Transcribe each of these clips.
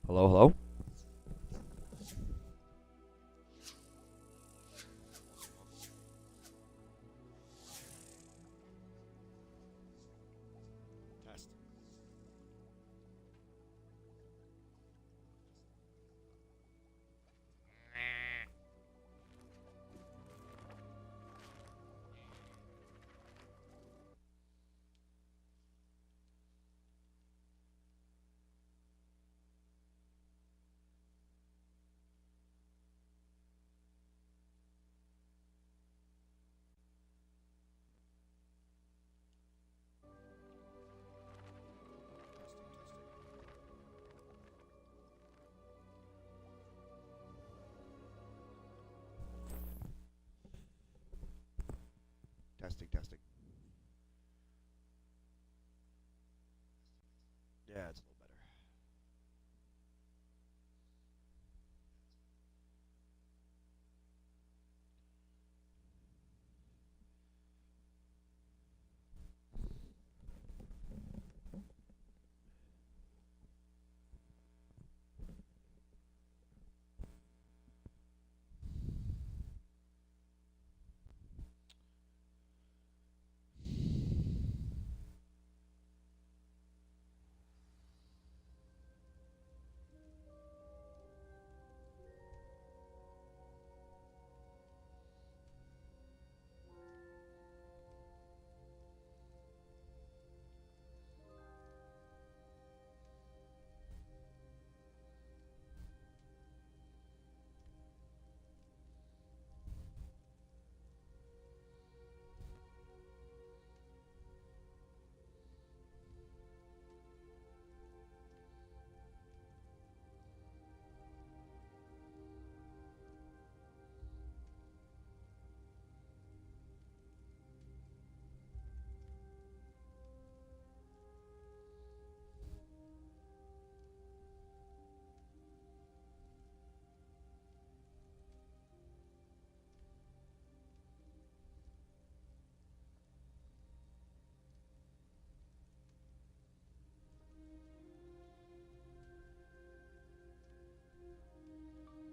Hello, hello. Test. Testing, testing. Yeah, it's a little better.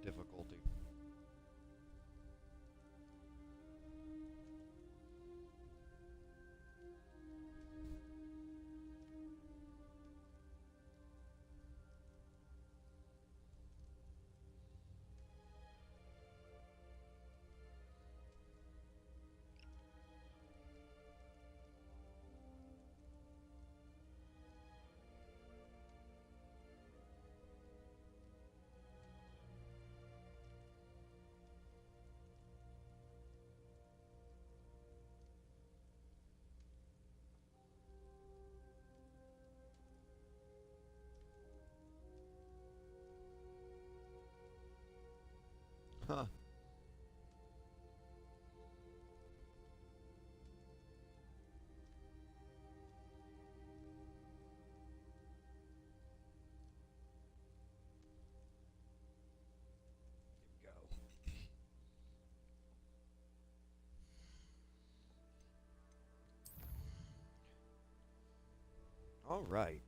Difficulty. Huh. Here we go. All right.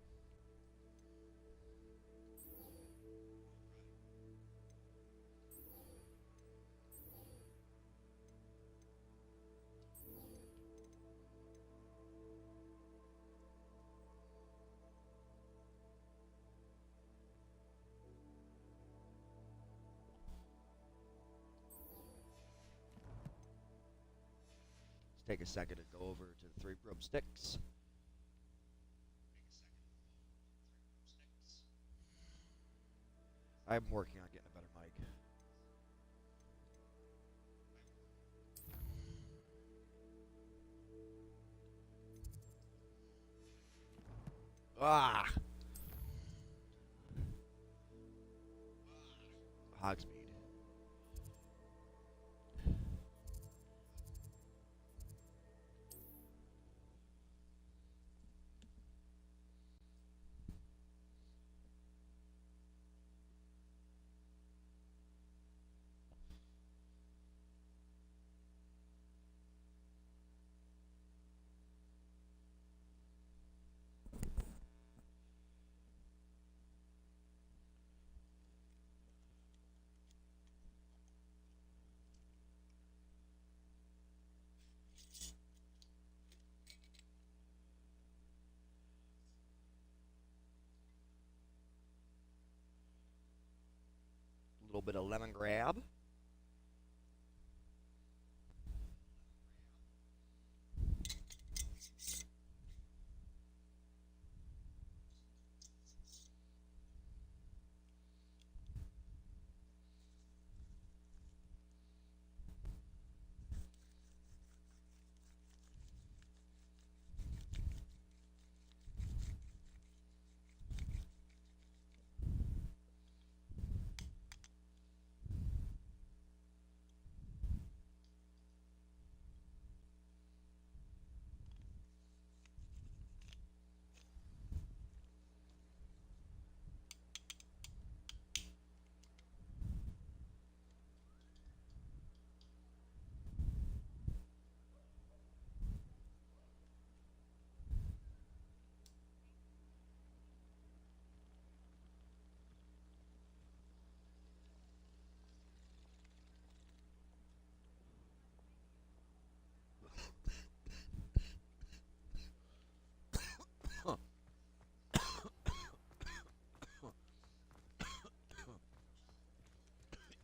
Let's take a second to go over to the three broomsticks. I'm working on getting a better mic. Ah! Hogsmeade. little bit of lemon grab.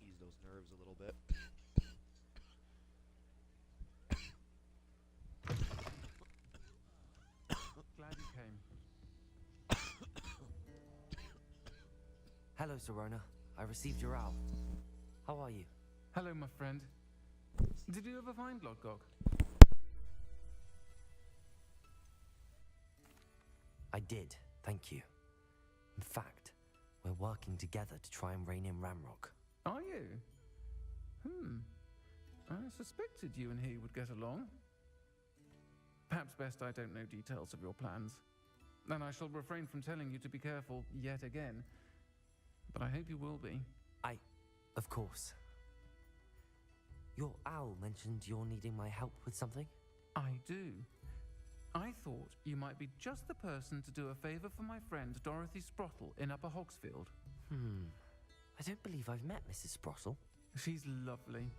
Ease those nerves a little bit. Glad you came. Hello, Serona. I received your owl. How are you? Hello, my friend. Did you ever find Lodgok? I did, thank you. In fact, we're working together to try and rein in Ramrock. Are you? I suspected you and he would get along. Perhaps best I don't know details of your plans. Then I shall refrain from telling you to be careful yet again. But I hope you will be. Of course. Your owl mentioned you're needing my help with something? I do. I thought you might be just the person to do a favor for my friend Dorothy Sprottle in Upper Hogsfield. I don't believe I've met Mrs. Sprottle. She's lovely.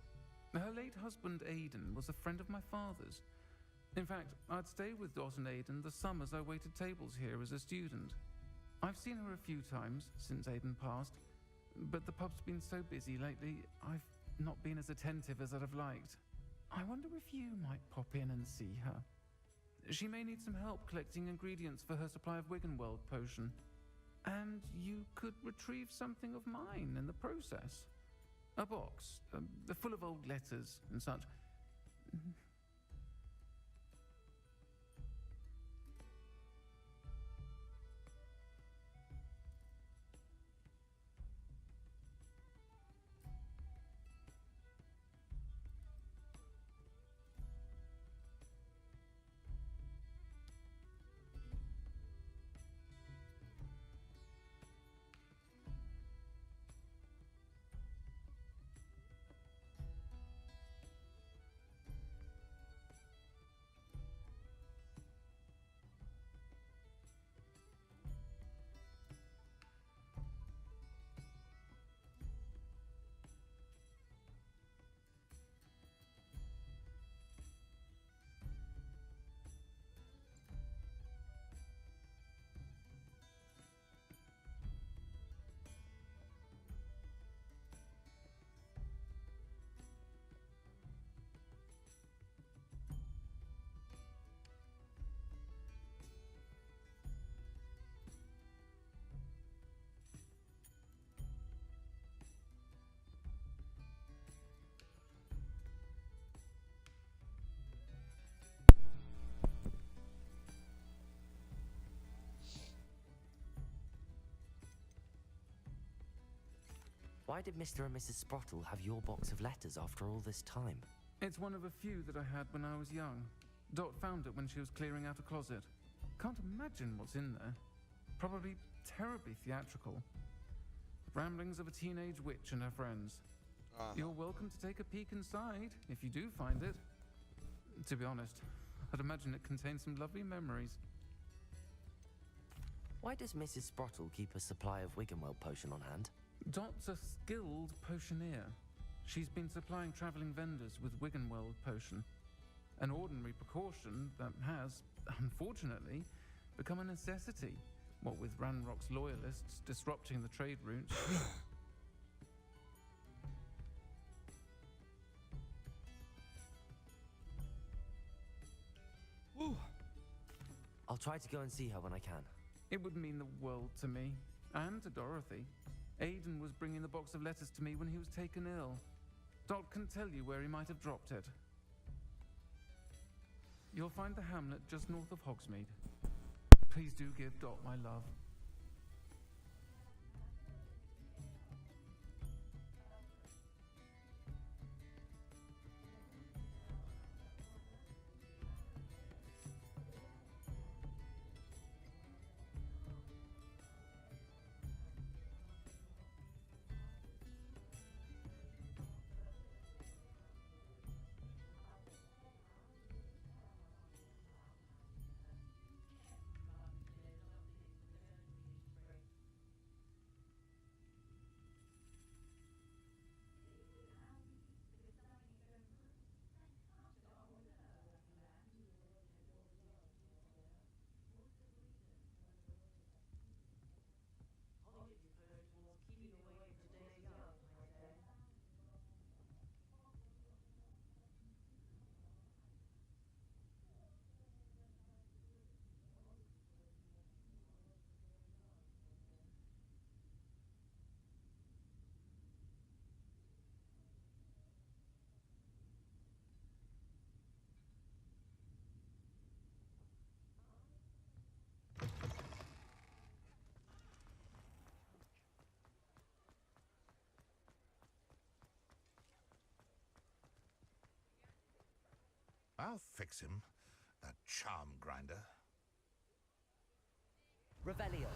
Her late husband Aidan was a friend of my father's. In fact, I'd stay with Dot and Aidan the summers I waited tables here as a student. I've seen her a few times since Aidan passed, but the pub's been so busy lately, I've not been as attentive as I'd have liked. I wonder if you might pop in and see her. She may need some help collecting ingredients for her supply of Wiggenweld potion. And you could retrieve something of mine in the process. A box, full of old letters and such. Why did Mr. and Mrs. Sprottle have your box of letters after all this time? It's one of a few that I had when I was young. Dot found it when she was clearing out a closet. Can't imagine what's in there. Probably terribly theatrical. Ramblings of a teenage witch and her friends. You're welcome to take a peek inside, if you do find it. To be honest, I'd imagine it contains some lovely memories. Why does Mrs. Sprottle keep a supply of Wiggenweld potion on hand? Dot's a skilled potioneer. She's been supplying traveling vendors with Wiggenweld potion. An ordinary precaution that has, unfortunately, become a necessity. What with Ranrock's loyalists disrupting the trade routes. try to go and see her when I can. It would mean the world to me, and to Dorothy. Aidan was bringing the box of letters to me when he was taken ill. Dot can tell you where he might have dropped it. You'll find the hamlet just north of Hogsmeade. Please do give Dot my love. I'll fix him, that charm grinder. Revelio.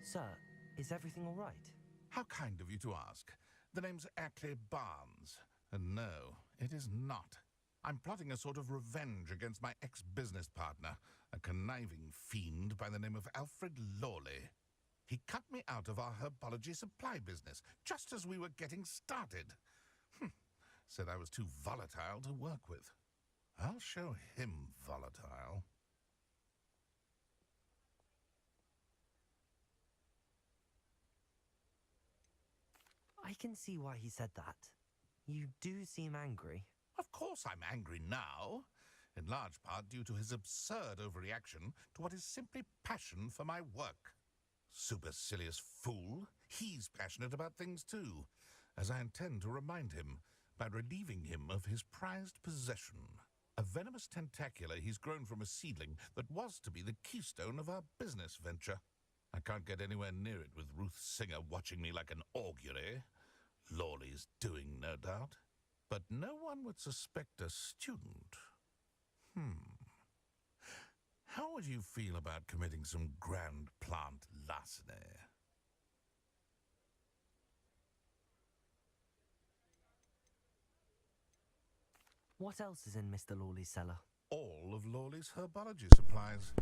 Sir, is everything all right? How kind of you to ask. The name's Ackley Barnes. And no, it is not. I'm plotting a sort of revenge against my ex-business partner, a conniving fiend by the name of Alfred Lawley. He cut me out of our herbology supply business, just as we were getting started. Said I was too volatile to work with. I'll show him volatile. I can see why he said that. You do seem angry. Of course I'm angry now, in large part due to his absurd overreaction to what is simply passion for my work. Supercilious fool, he's passionate about things too, as I intend to remind him by relieving him of his prized possession, a venomous tentacula he's grown from a seedling that was to be the keystone of our business venture. I can't get anywhere near it with Ruth Singer watching me like an augury. Lawley's doing, no doubt. But no one would suspect a student. How would you feel about committing some grand plant larceny? What else is in Mr. Lawley's cellar? All of Lawley's herbology supplies.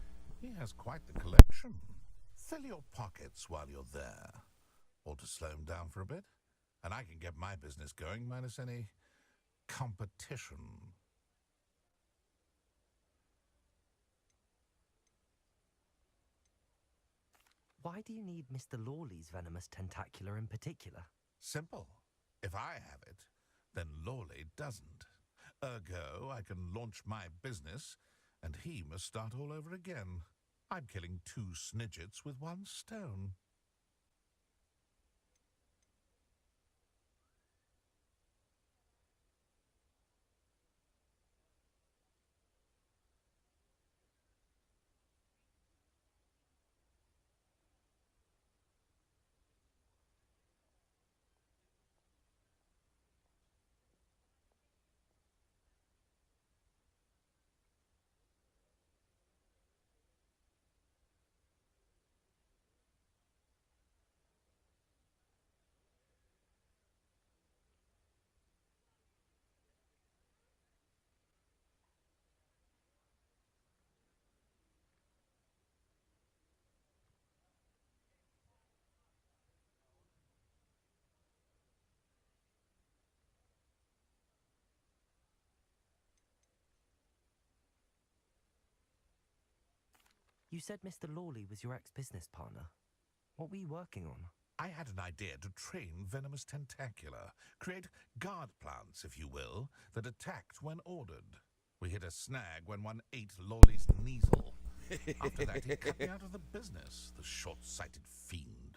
He has quite the collection. Fill your pockets while you're there. Or to slow him down for a bit. And I can get my business going minus any competition. Why do you need Mr. Lawley's venomous tentacula in particular? Simple. If I have it, then Lawley doesn't. Ergo, I can launch my business, and he must start all over again. I'm killing 2 snidgets with 1 stone. You said Mr. Lawley was your ex-business partner. What were you working on? I had an idea to train venomous tentacula, create guard plants, if you will, that attacked when ordered. We hit a snag when one ate Lawley's Kneasel. After that, he cut me out of the business, the short-sighted fiend.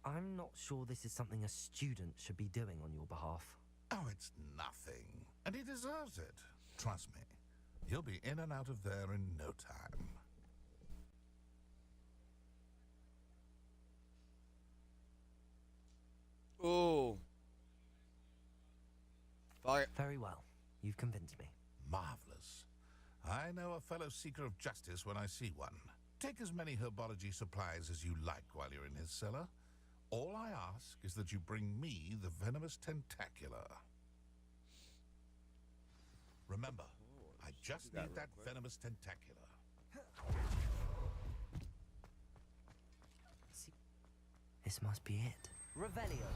I'm not sure this is something a student should be doing on your behalf. Oh, it's nothing. And he deserves it. Trust me. He'll be in and out of there in no time. Ooh. Fuck. Very well. You've convinced me. Marvelous. I know a fellow seeker of justice when I see one. Take as many herbology supplies as you like while you're in his cellar. All I ask is that you bring me the venomous tentacula. Remember, I just that need real that quick. venomous tentacula. See, this must be it. Revelio.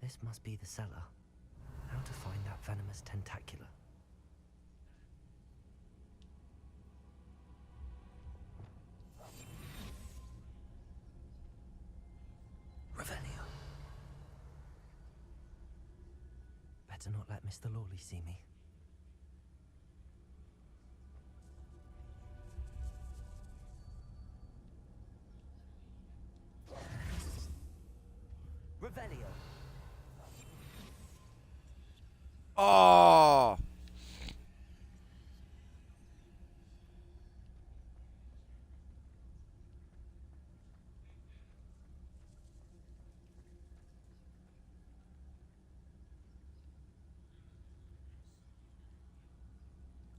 This must be the cellar. How to find that venomous tentacula? Revelio. Better not let Mr. Lawley see me. Revelio. Oh.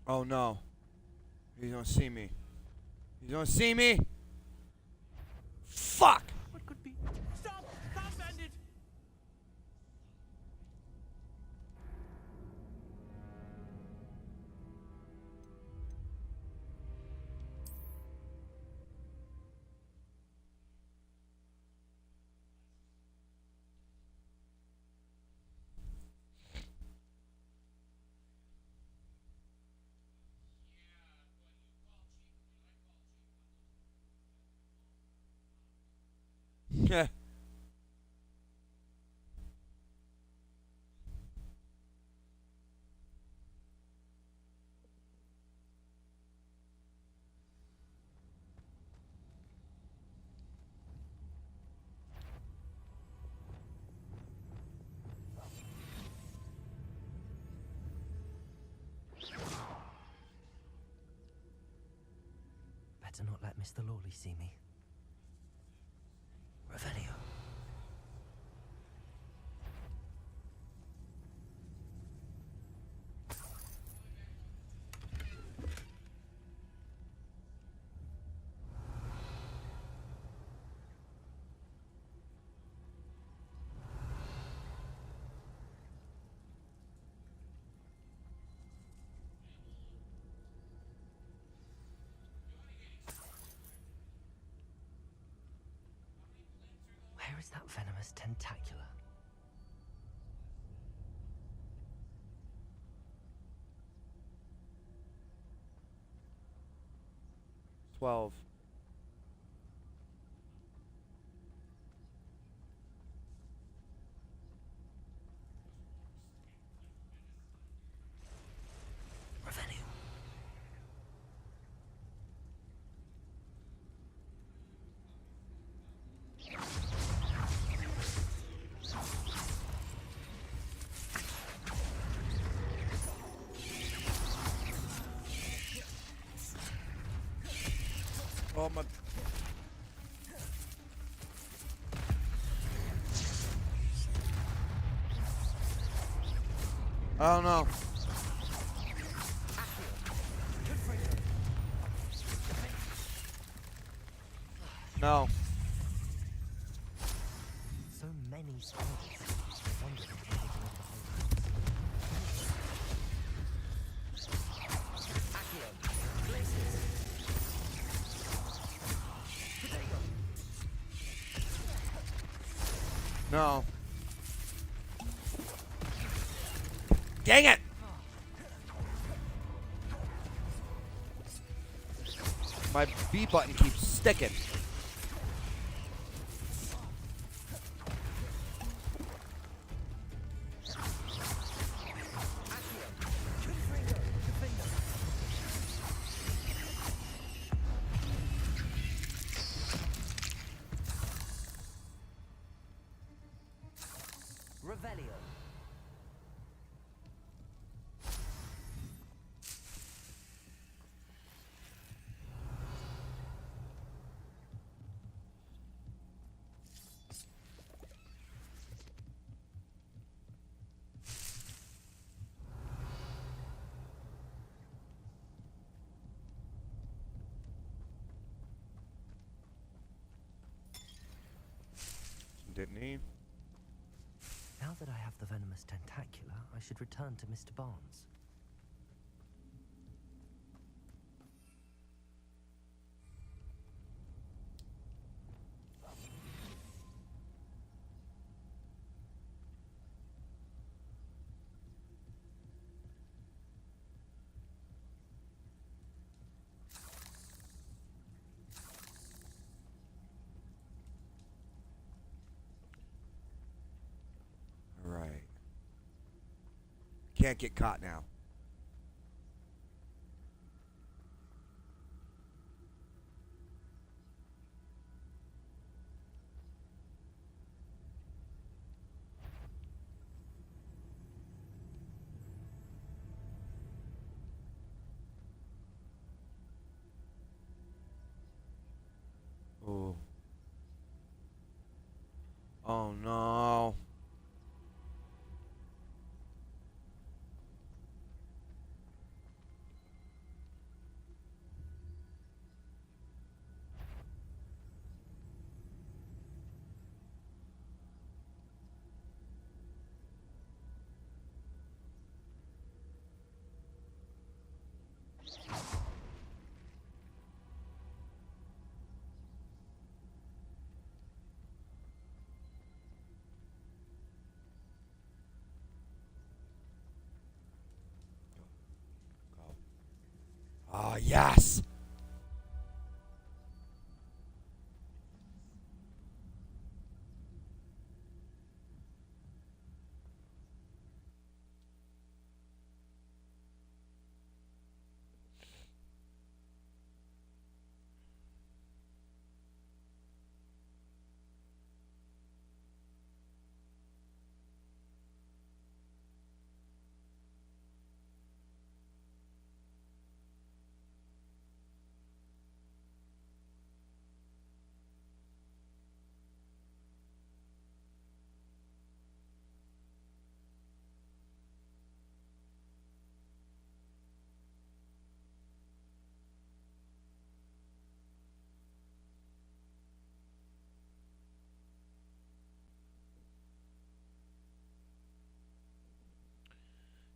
Oh no. He's gonna see me. He's gonna see me. Fuck. What could be? Stop! Stop, bandit! Yeah. Better not let Mr. Lawley see me. Revelio. Where is that venomous tentacula? $12. Revelio. Oh my. I don't know. No. So many spiders. I wonder if they're taking over the whole house. Accio! Glacius! Potato! No. Dang it! My B button keeps sticking. Revelio. Didn't he? Now that I have the venomous tentacula, I should return to Mr. Barnes. Right. Can't get caught now. Oh. Oh no. Oh, yes.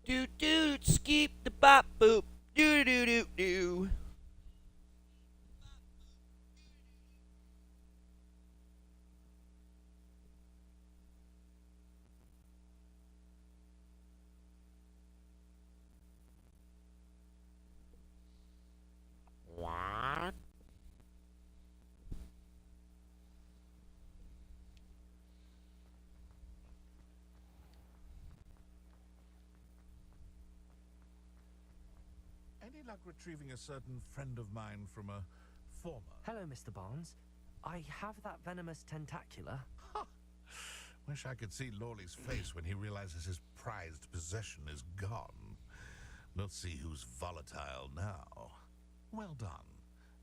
Do do skeep the bop boop. Do do do do. What? Any luck retrieving a certain friend of mine from a former? Hello, Mr. Barnes. I have that venomous tentacula. Wish I could see Lawley's face when he realizes his prized possession is gone. Let's see who's volatile now. Well done.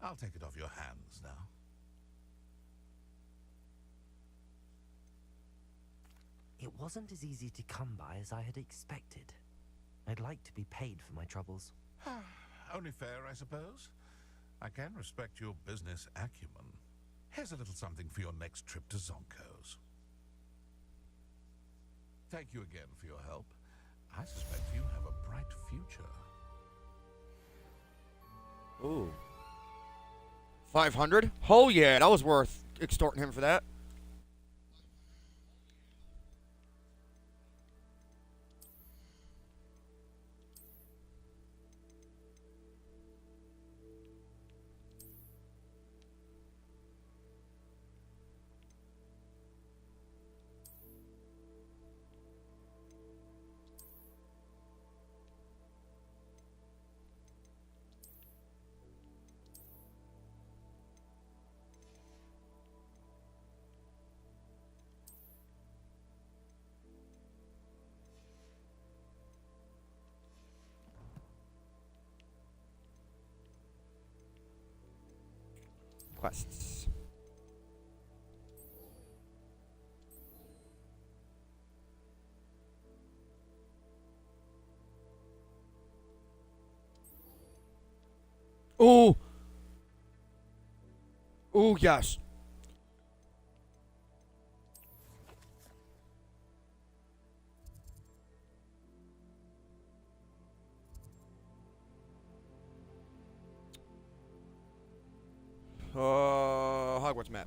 I'll take it off your hands now. It wasn't as easy to come by as I had expected. I'd like to be paid for my troubles. Only fair, I suppose. I can respect your business acumen. Here's a little something for your next trip to Zonko's. Thank you again for your help. I suspect you have a bright future. Ooh. 500? Oh yeah, that was worth extorting him for that. Quests. Ooh. Ooh, yes. Hogwarts map.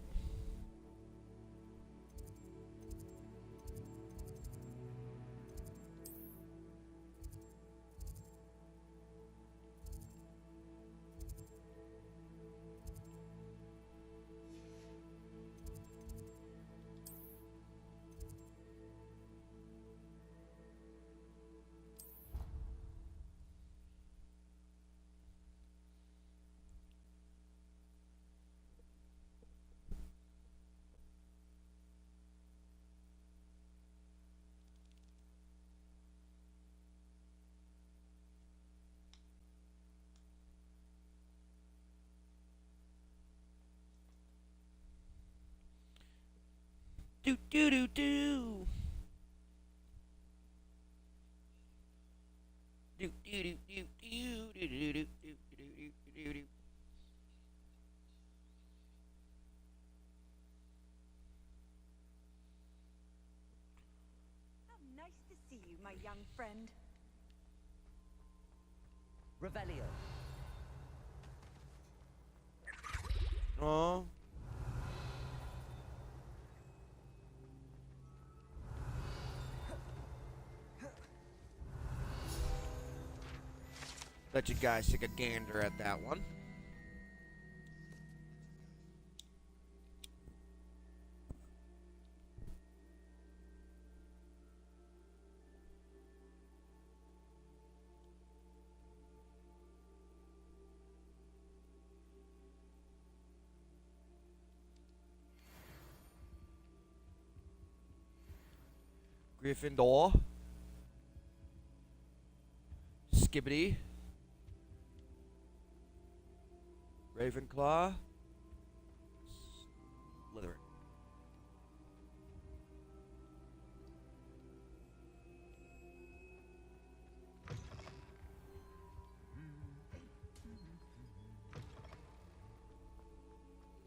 Do do do do. Do do do do do do do do do do do. How nice to see you, my young friend. Revelio. Oh. Let you guys take a gander at that one. Gryffindor. Skibbity. Ravenclaw. Slytherin.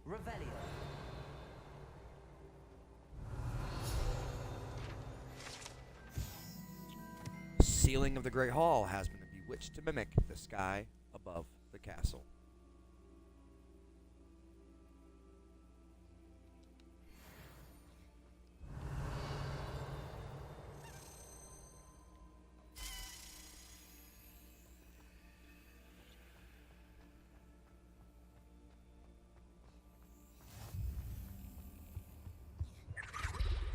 Revelio. Ceiling of the Great Hall has been bewitched to mimic the sky above the castle.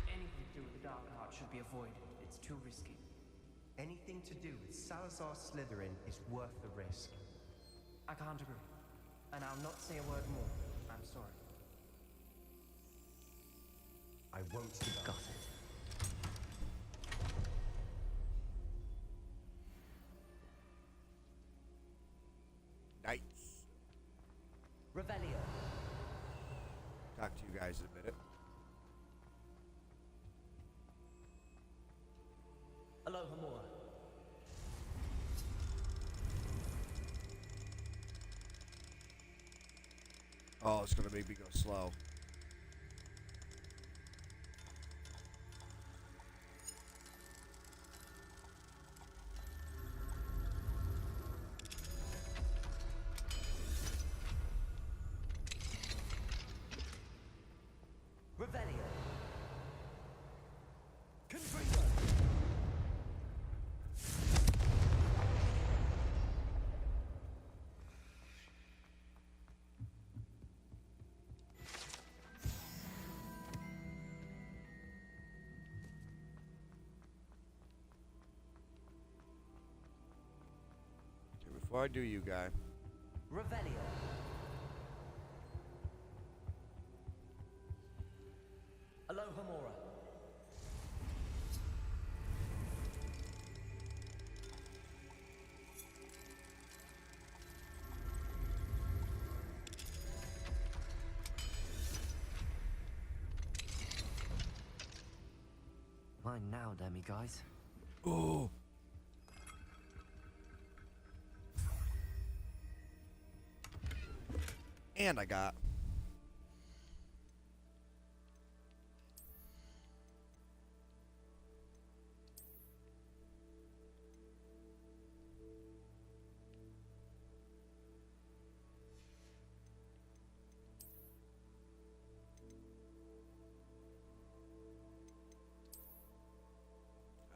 Anything to do with the dark art should be avoided. It's too risky. Anything to do with Salazar Slytherin is worth the risk. I can't agree. And I'll not say a word more. I'm sorry. I won't Got it. Nice. Revelio. Talk to you guys in a minute. Alohomora. Oh, it's gonna make me go slow. before I do you, guy. Revelio. Alohomora. Mine now, demi guys. Ooh. And I got.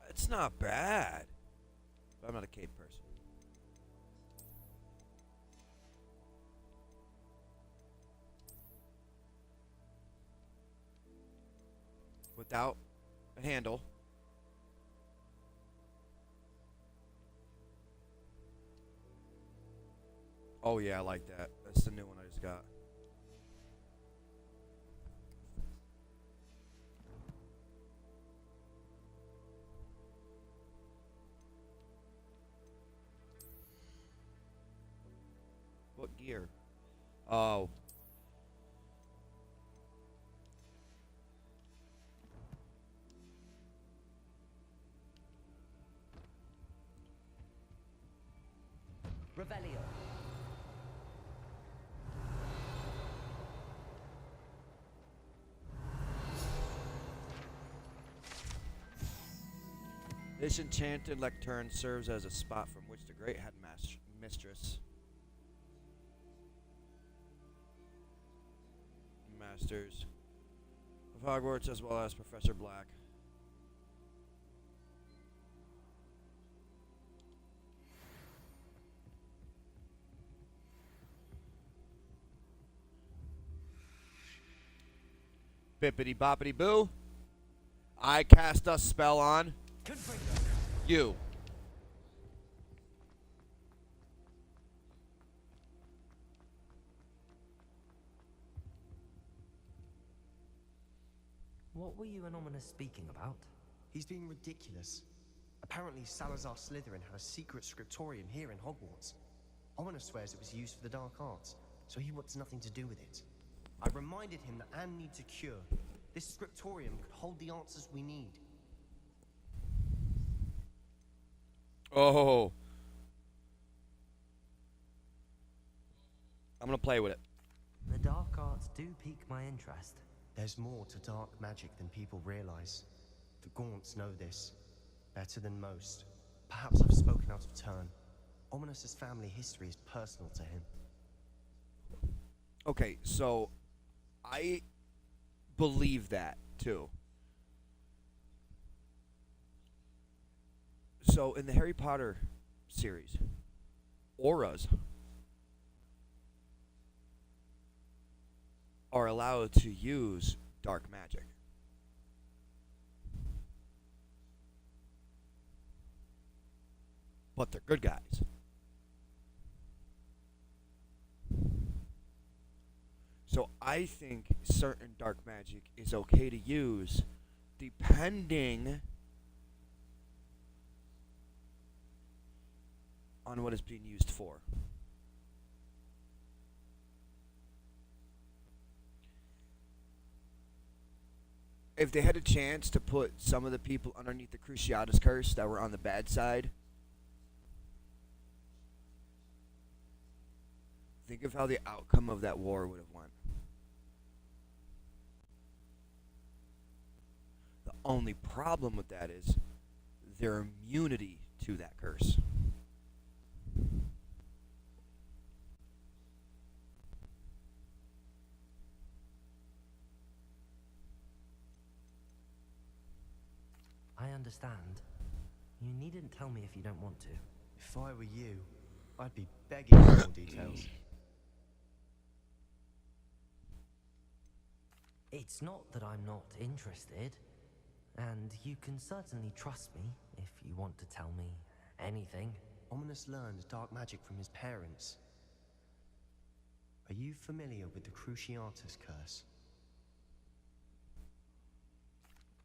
It's not bad. But I'm not a cape person. Without a handle. Oh yeah, I like that. That's the new one I just got. What gear? Oh. Revelio. This enchanted lectern serves as a spot from which the great headmistress masters of Hogwarts, as well as Professor Black. Bippity boppity boo. I cast a spell on you. What were you and Ominous speaking about? He's being ridiculous. Apparently, Salazar Slytherin had a secret scriptorium here in Hogwarts. Ominous swears it was used for the dark arts, so he wants nothing to do with it. I reminded him that Anne needs a cure. This scriptorium could hold the answers we need. Oh. I'm gonna play with it. The dark arts do pique my interest. There's more to dark magic than people realize. The Gaunts know this better than most. Perhaps I've spoken out of turn. Ominous's family history is personal to him. Okay, so I believe that too. So in the Harry Potter series, auras are allowed to use dark magic. But they're good guys. So I think certain dark magic is okay to use depending on what it's being used for. If they had a chance to put some of the people underneath the Cruciatus curse that were on the bad side, think of how the outcome of that war would have went. The only problem with that is their immunity to that curse. I understand. You needn't tell me if you don't want to. If I were you, I'd be begging for more details. It's not that I'm not interested, and you can certainly trust me if you want to tell me anything. Ominous learned dark magic from his parents. Are you familiar with the Cruciatus curse?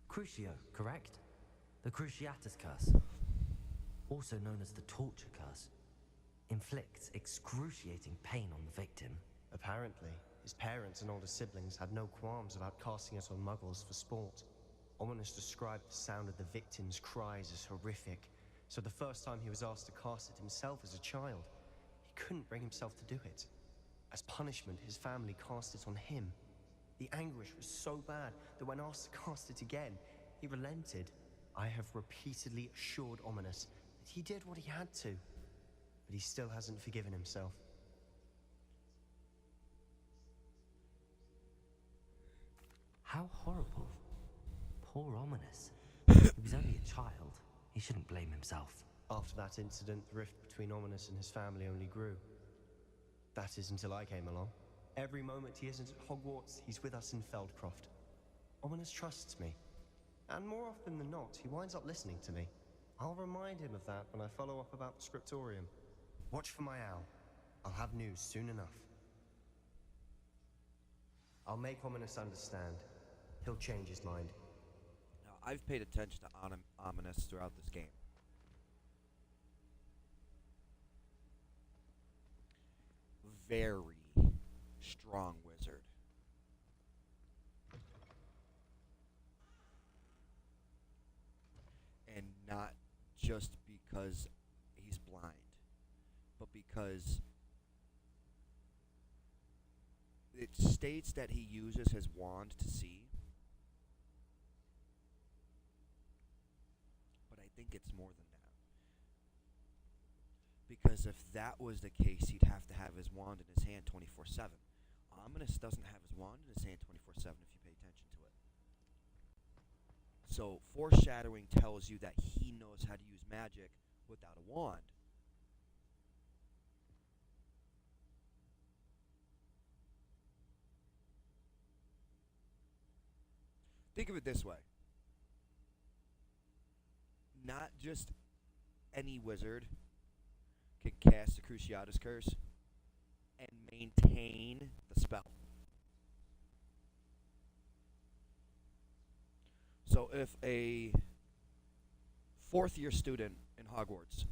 Crucio, correct? The Cruciatus curse, also known as the torture curse, inflicts excruciating pain on the victim. Apparently, his parents and older siblings had no qualms about casting it on muggles for sport. Ominous described the sound of the victim's cries as horrific, so the first time he was asked to cast it himself as a child, he couldn't bring himself to do it. As punishment, his family cast it on him. The anguish was so bad that when asked to cast it again, he relented. I have repeatedly assured Ominous that he did what he had to, but he still hasn't forgiven himself. How horrible. Poor Ominous. He was only a child. He shouldn't blame himself. After that incident, the rift between Ominous and his family only grew. That is until I came along. Every moment he isn't at Hogwarts, he's with us in Feldcroft. Ominous trusts me. And more often than not, he winds up listening to me. I'll remind him of that when I follow up about the scriptorium. Watch for my owl. I'll have news soon enough. I'll make Ominous understand. He'll change his mind. Now, I've paid attention to Ominous throughout this game. Very strong wizard. And not just because he's blind, but because it states that he uses his wand to see. But I think it's more than that. Because if that was the case, he'd have to have his wand in his hand 24/7. Ominous doesn't have his wand in his hand 24/7 if you pay attention to it. So foreshadowing tells you that he knows how to use magic without a wand. Think of it this way. Not just any wizard can cast the Cruciatus Curse and maintain the spell. So if a fourth-year student in Hogwarts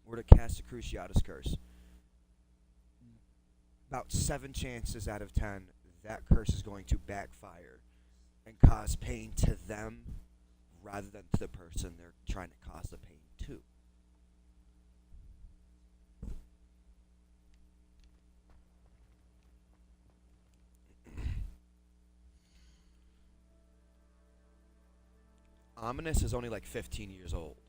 were to cast the Cruciatus Curse, about 7 chances out of 10 that curse is going to backfire and cause pain to them rather than to the person they're trying to cause the pain to. Ominous is only like 15 years old.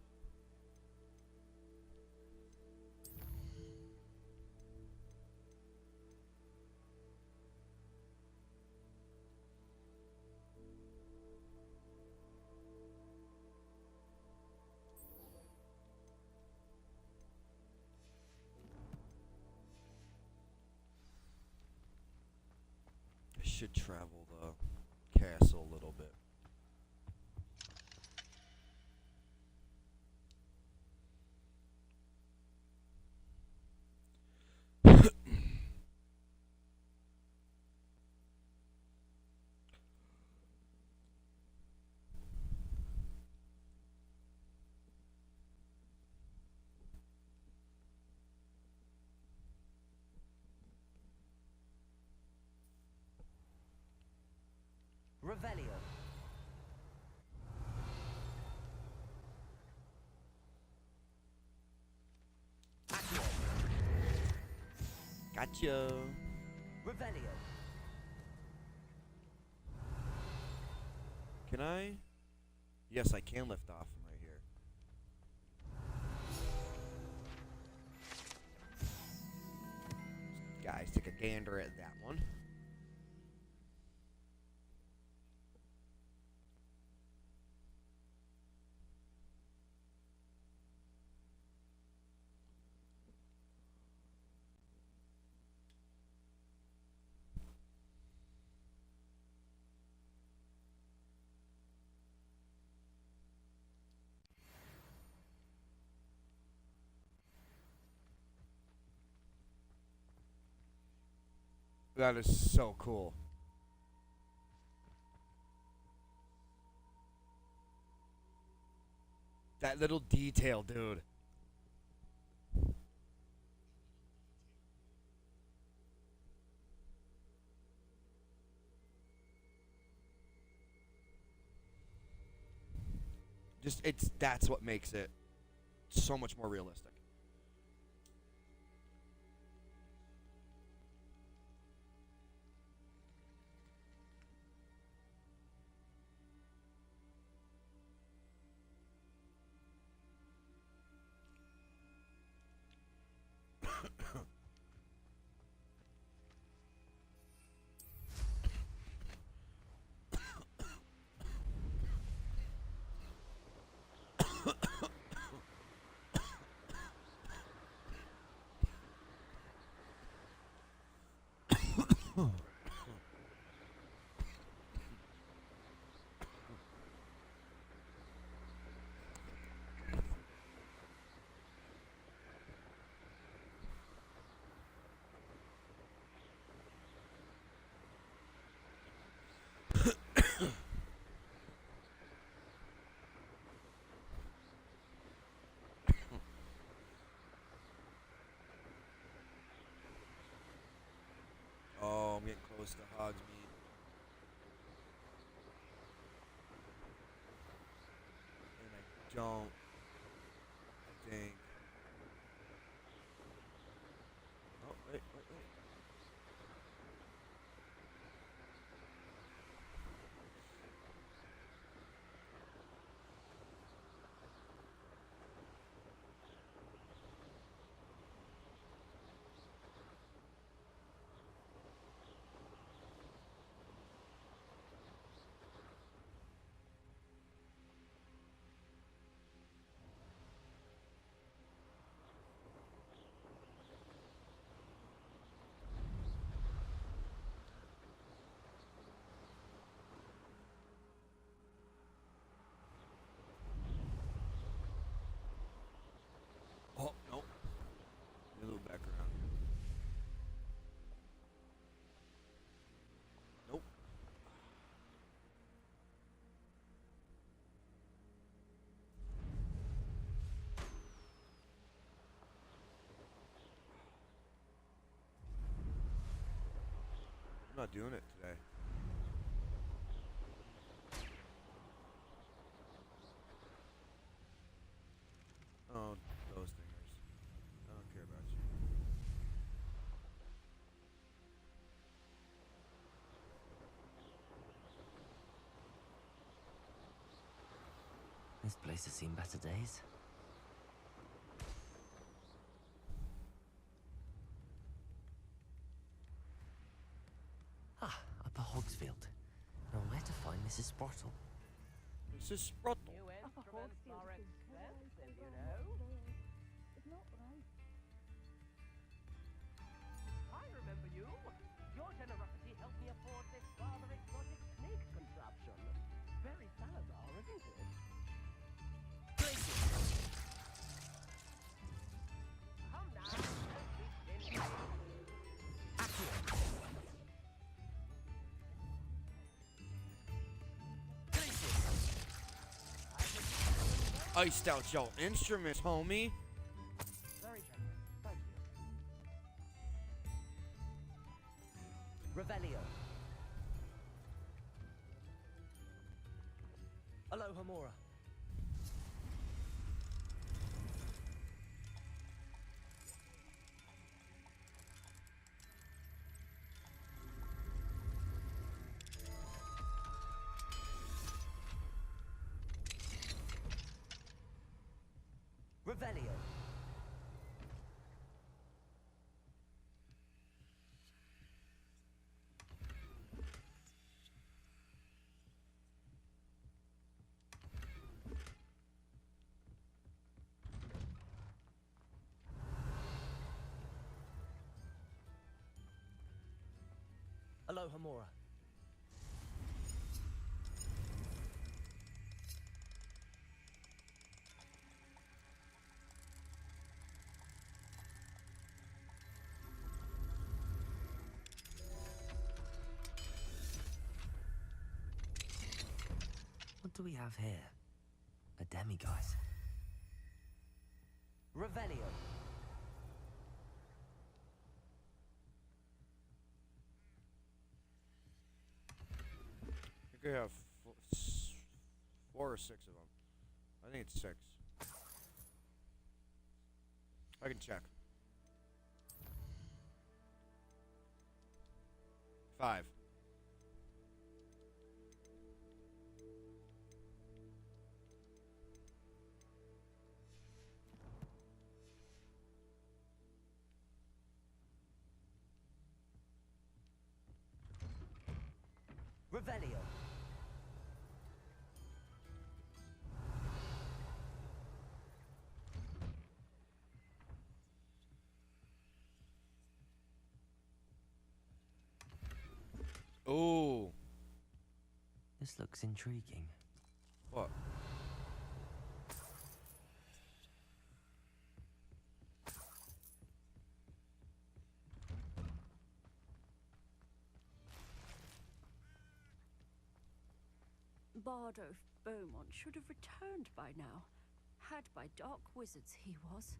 I should travel the castle a little bit. Revelio. Gotcha. Revelio. Can I? Yes, I can lift off from right here. Guys, take a gander at that one. That is so cool. That little detail, dude. Just that's what makes it so much more realistic. Oh, I'm getting close to Hogsmeade. And I don't think. Oh, wait. Oh, nope. A little back around. Nope. I'm not doing it today. Oh, those thingers. I don't care about you. This place has seen better days. Ah, Upper Hogsfield. Now where to find Mrs. Sprottle? Mrs. Sprottle. New instruments are expensive, you know. I remember you. Your generosity helped me afford this rather exotic snake contraption. Very Salazar, isn't it? Come now, don't be silly. Iced out your instruments, homie. Very generous. Thank you. Revelio. Alohomora. Revelio. Alohomora. we have here? A demigod. Revelio. I think I have 4 or 6 of them. I think it's 6. I can check. 5. Revelio. Oh. This looks intriguing. What? Bardolph Beaumont should have returned by now. Had by dark wizards he was.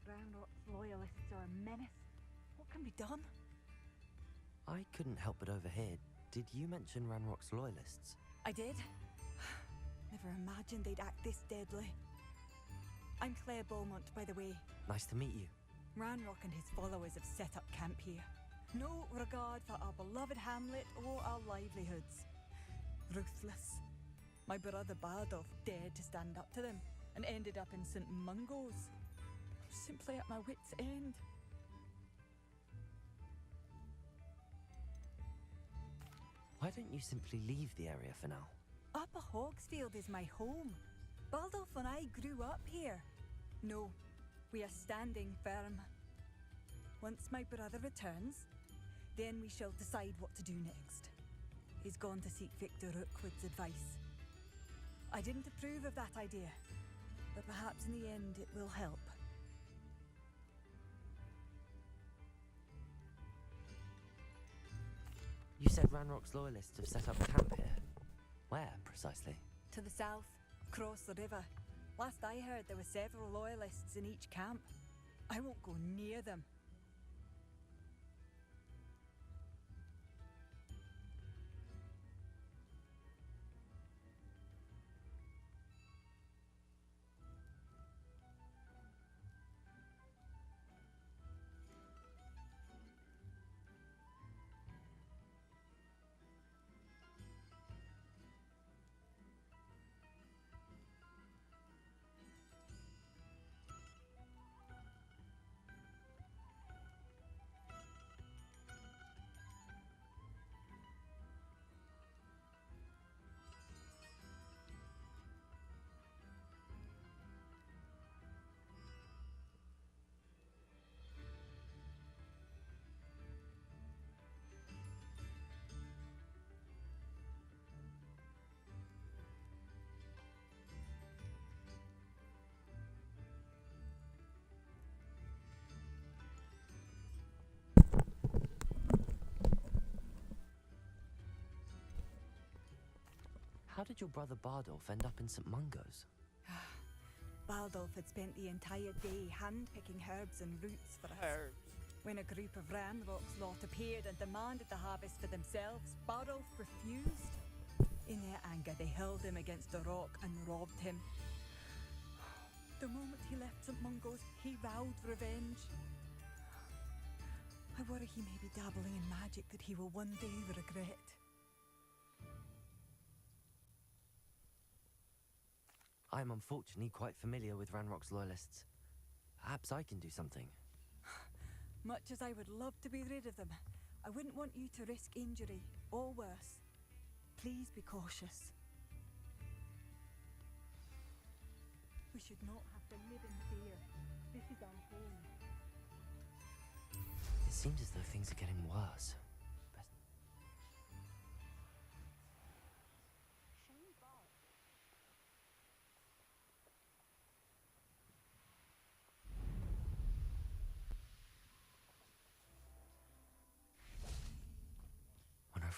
Ranrock's loyalists are a menace. What can be done? I couldn't help but overhear. Did you mention Ranrock's loyalists? I did. Never imagined they'd act this deadly. I'm Claire Beaumont, by the way. Nice to meet you. Ranrock and his followers have set up camp here. No regard for our beloved hamlet or our livelihoods. Ruthless. My brother Bardolph dared to stand up to them and ended up in St. Mungo's. Simply at my wits' end. Why don't you simply leave the area for now? Upper Hogsfield is my home. Bardolph and I grew up here. No, we are standing firm. Once my brother returns, then we shall decide what to do next. He's gone to seek Victor Rookwood's advice. I didn't approve of that idea, but perhaps in the end it will help. You said Ranrock's loyalists have set up camp here. Where, precisely? To the south, across the river. Last I heard, there were several loyalists in each camp. I won't go near them. How did your brother Bardolph end up in St. Mungo's? Bardolph had spent the entire day hand-picking herbs and roots for us. When a group of Ranrock's lot appeared and demanded the harvest for themselves, Bardolph refused. In their anger, they hurled him against a rock and robbed him. The moment he left St. Mungo's, he vowed revenge. I worry he may be dabbling in magic that he will one day regret. I'm unfortunately quite familiar with Ranrock's loyalists. Perhaps I can do something. Much as I would love to be rid of them, I wouldn't want you to risk injury, or worse. Please be cautious. We should not have to live in fear. This is our home. It seems as though things are getting worse.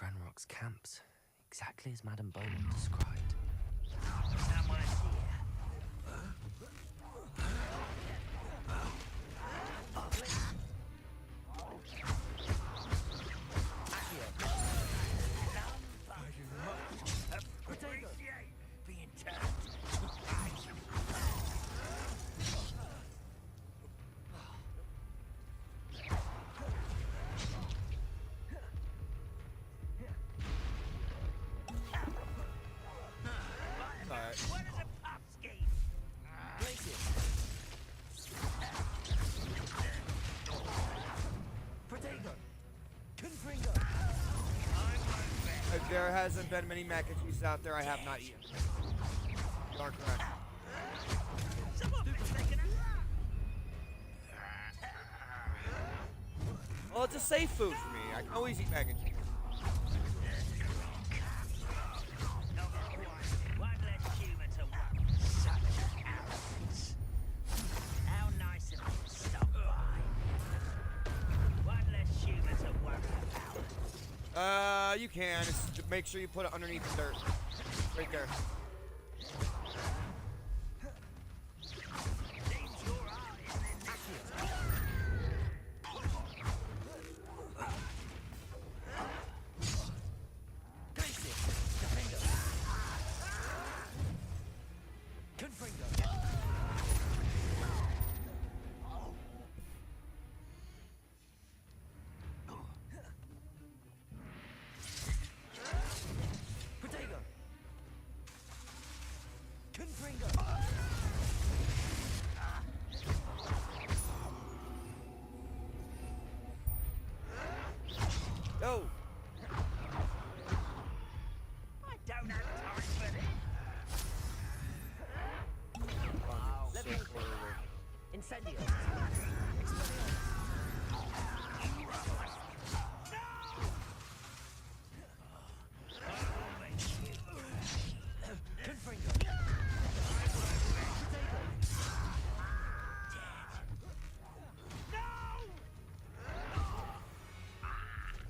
Ranrock's camps, exactly as Madame Beaumont described. Someone's here. Being turned. Alright. What is a pop scheme? Place it. Protego. Confringo. If there hasn't been many mac and cheese out there, I have not eaten. You are correct. Someone been taking a Well, it's a safe food for me. I can always eat mac and cheese. One less human to worry. Such arrogance. How nice of you to stop by. One less human to worry about. You can. Just make sure you put it underneath the dirt. Right there. Seems your art is in this. Place it. Defender. Confringo. Protego. Confringo. Yo! I don't have time for this. Incendio. Confringo.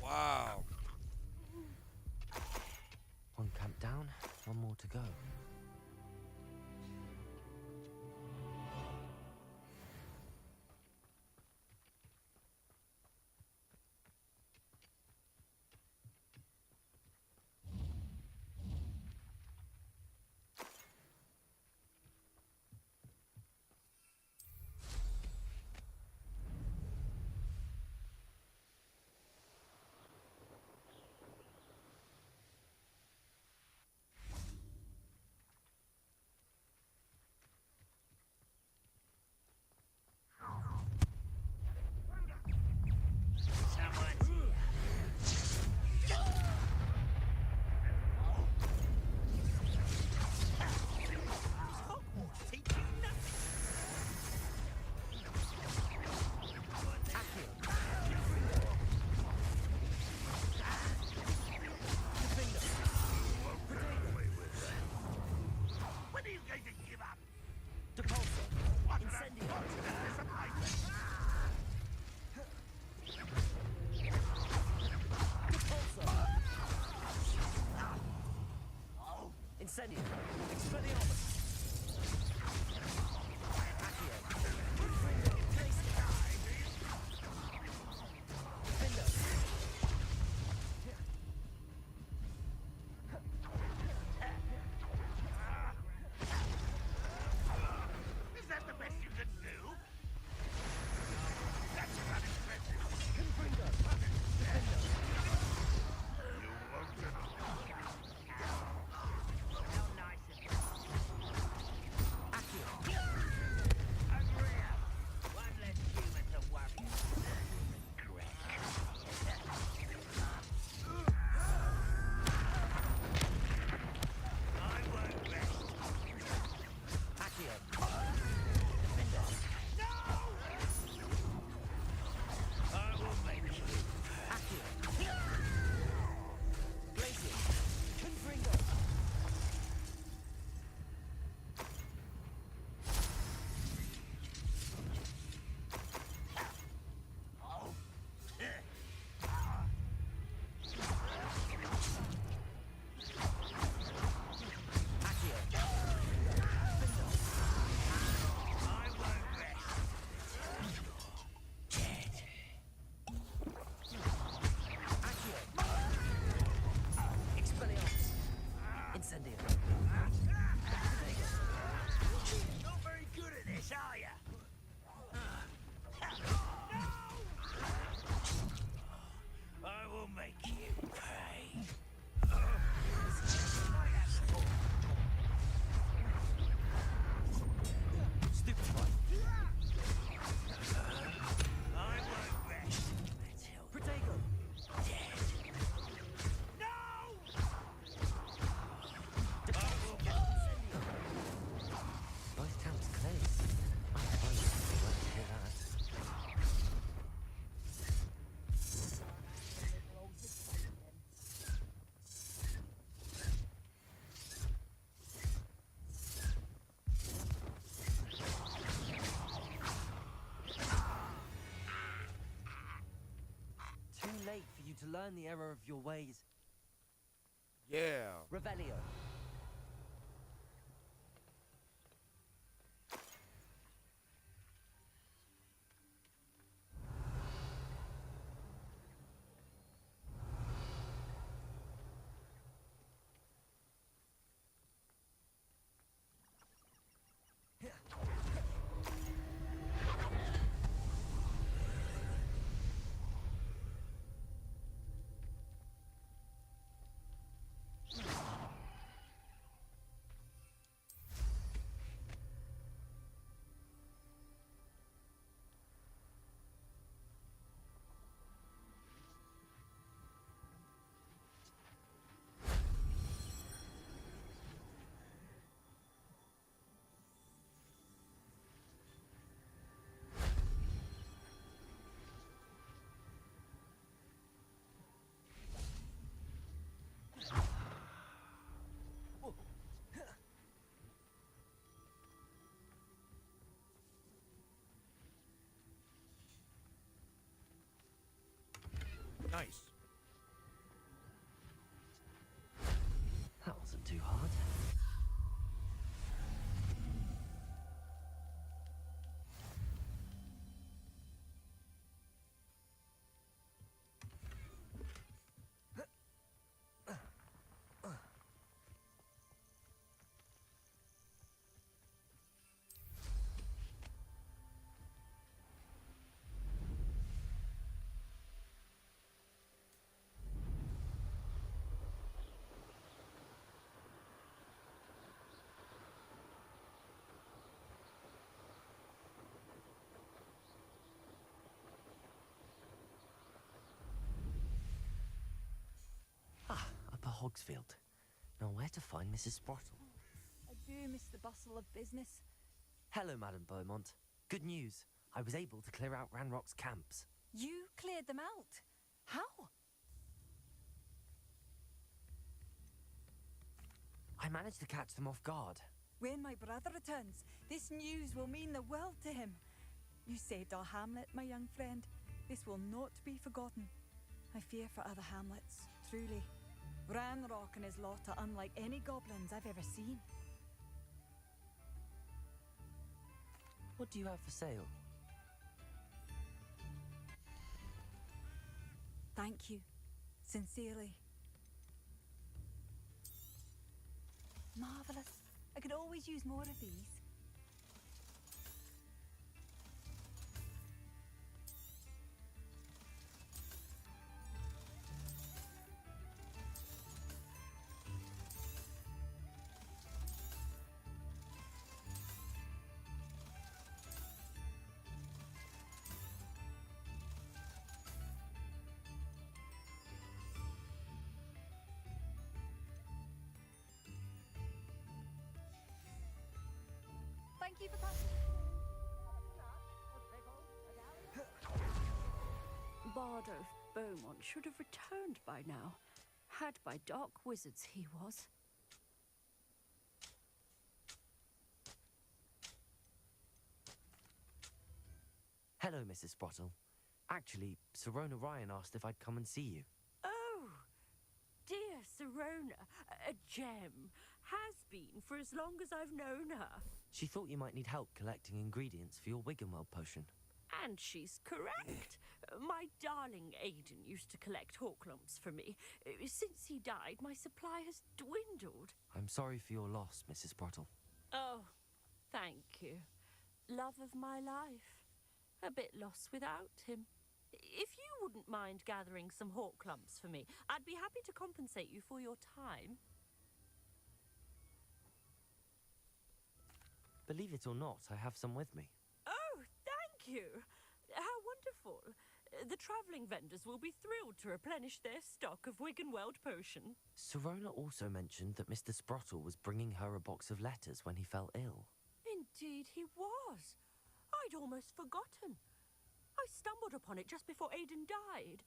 Wow. One camp down, one more to go. Someone's here. Hogwarts teach you nothing. When are you going to give up? Depulso. What an Incendio. disappointment. Depulso. Incendio. Expelliarmus. Accio. Confringo. Place it. Defender. Is that the best you can do? That's unimpressive. Confringo. Defender. How nice of you. Not very good at this, are you? I will make you pay. Stupid one. I won't rest until Protego! dead. No! Both camps closed. I suppose you won't hear that. Too late for you to learn the error of your ways. Yeah. Revelio. Nice. That wasn't too hard. Upper Hogsfield. Now where to find Mrs. Sprottle? I do miss the bustle of business. Hello, Madam Beaumont. Good news. I was able to clear out Ranrock's camps. You cleared them out. How? I managed to catch them off guard. When my brother returns, this news will mean the world to him. You saved our hamlet, my young friend. This will not be forgotten. I fear for other hamlets, truly. Ranrock and his lot are unlike any goblins I've ever seen. What do you have for sale? Thank you. Sincerely. Marvellous. I could always use more of these. Thank you for passing. Bardolph Beaumont should have returned by now. Had by dark wizards he was. Hello, Mrs. Sprottle. Actually, Sirona Ryan asked if I'd come and see you. Oh, dear Sirona, a gem. Has been for as long as I've known her. She thought you might need help collecting ingredients for your Wiggenweld potion. And she's correct. My darling Aidan used to collect Horklumps for me. Since he died, my supply has dwindled. I'm sorry for your loss, Mrs. Brottle. Oh, thank you. Love of my life. A bit lost without him. If you wouldn't mind gathering some Horklumps for me, I'd be happy to compensate you for your time. Believe it or not, I have some with me. Oh, thank you. How wonderful. The travelling vendors will be thrilled to replenish their stock of Wiggenweld potion. Serona also mentioned that Mr. Sprottle was bringing her a box of letters when he fell ill. Indeed he was. I'd almost forgotten. I stumbled upon it just before Aidan died.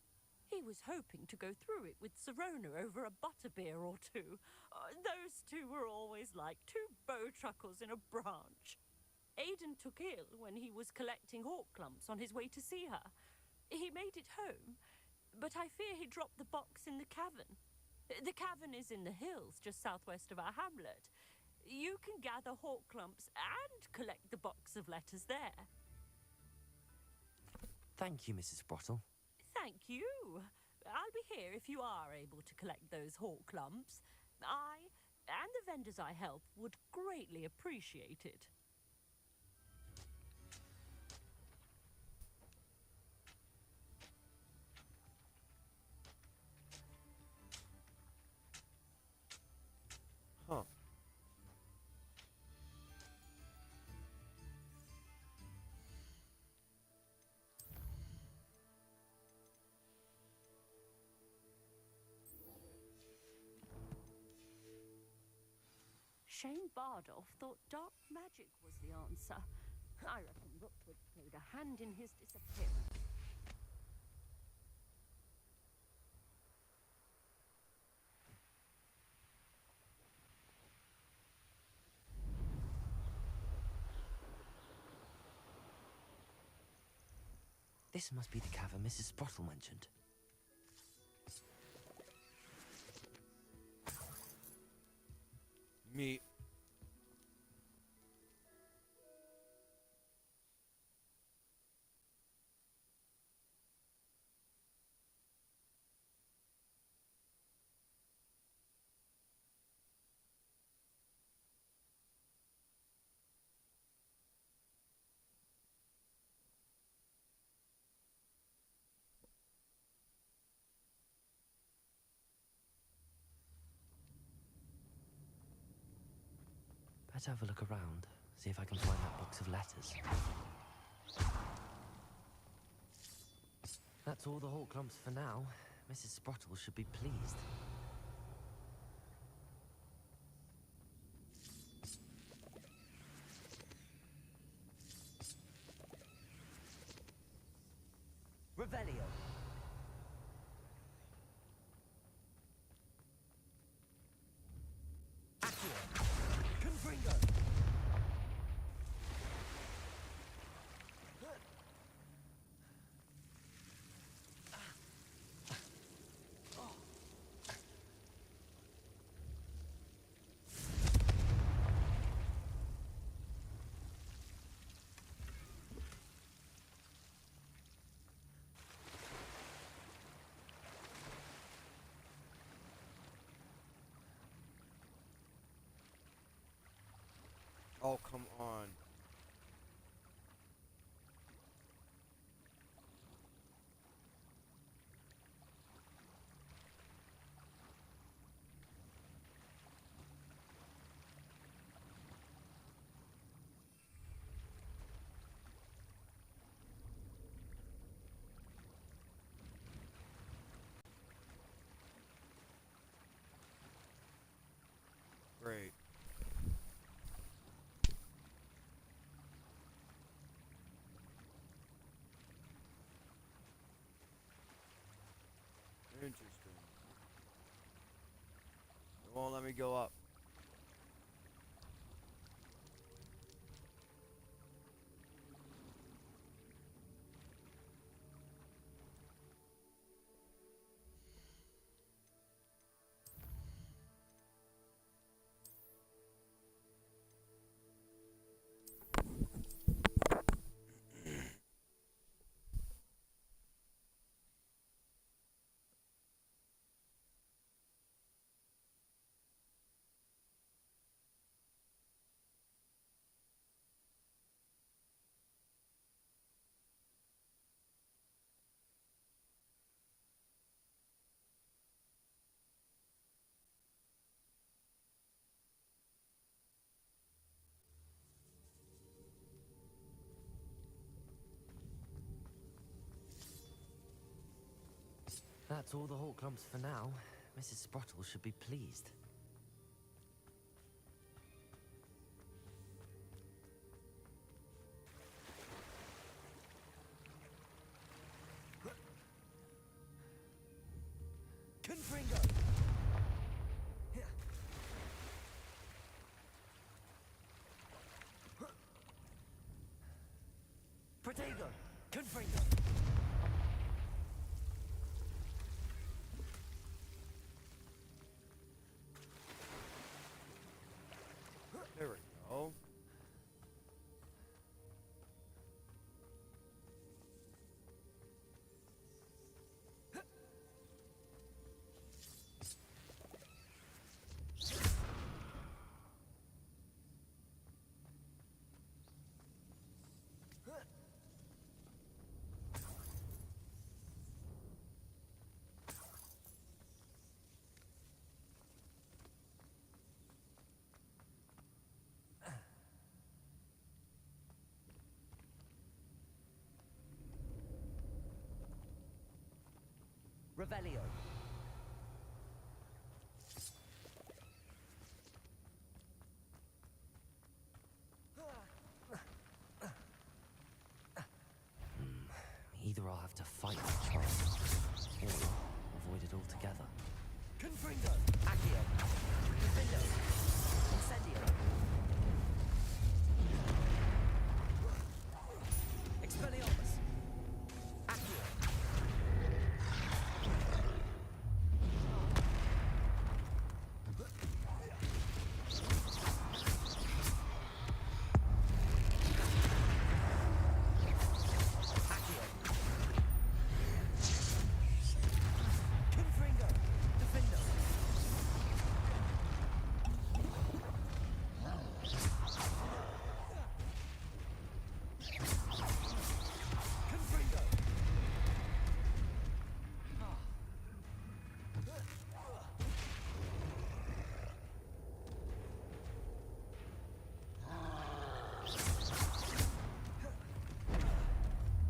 He was hoping to go through it with Serona over a butterbeer or two. Those two were always like two bowtruckles in a branch. Aidan took ill when he was collecting Horklumps on his way to see her. He made it home, but I fear he dropped the box in the cavern. The cavern is in the hills just southwest of our hamlet. You can gather Horklumps and collect the box of letters there. Thank you, Mrs. Sprottle. Thank you. I'll be here if you are able to collect those Horklumps. I and the vendors I help would greatly appreciate it. Huh. Shane Bardolph thought dark magic was the answer. I reckon Rookwood played a hand in his disappearance. This must be the cavern Mrs. Sprottle mentioned. Me. Better have a look around, see if I can find that box of letters. That's all the Horklumps for now. Mrs. Sprottle should be pleased. Revelio. Accio. Confringo. Oh, come on. Great. Interesting. It won't let me go up. That's all the Hawk lumps for now. Mrs. Sprottle should be pleased. Confringo! Protego! Confringo! There we go. Revelio. Either I'll have to fight the charge, or avoid it altogether. Confringo. Accio. Defendo. Incendio. Expelliarmus. Accio. Confringo. Defendo. Confringo.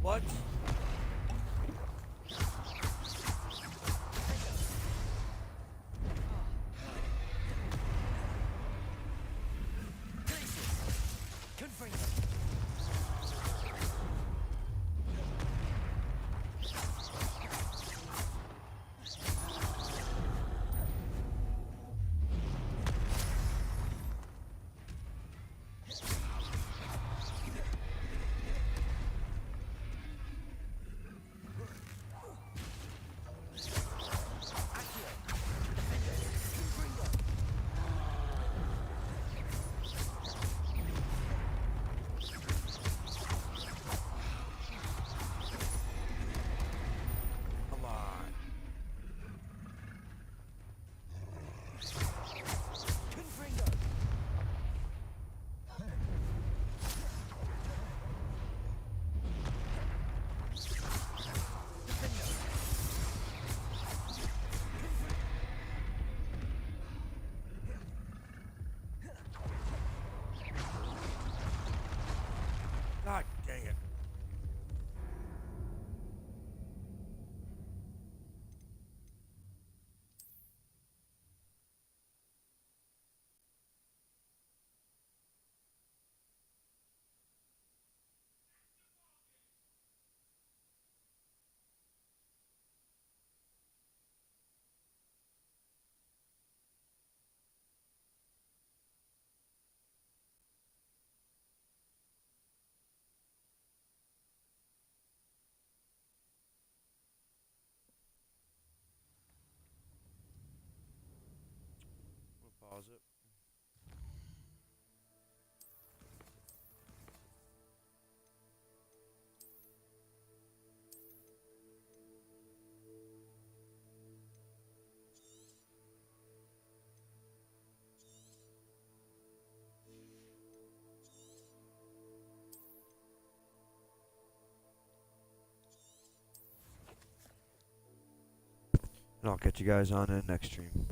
What? Confringo. Accio. Defendo. Confringo. Come on. Confringo. Defendo. God dang it. We'll pause it. And I'll catch you guys on the next stream.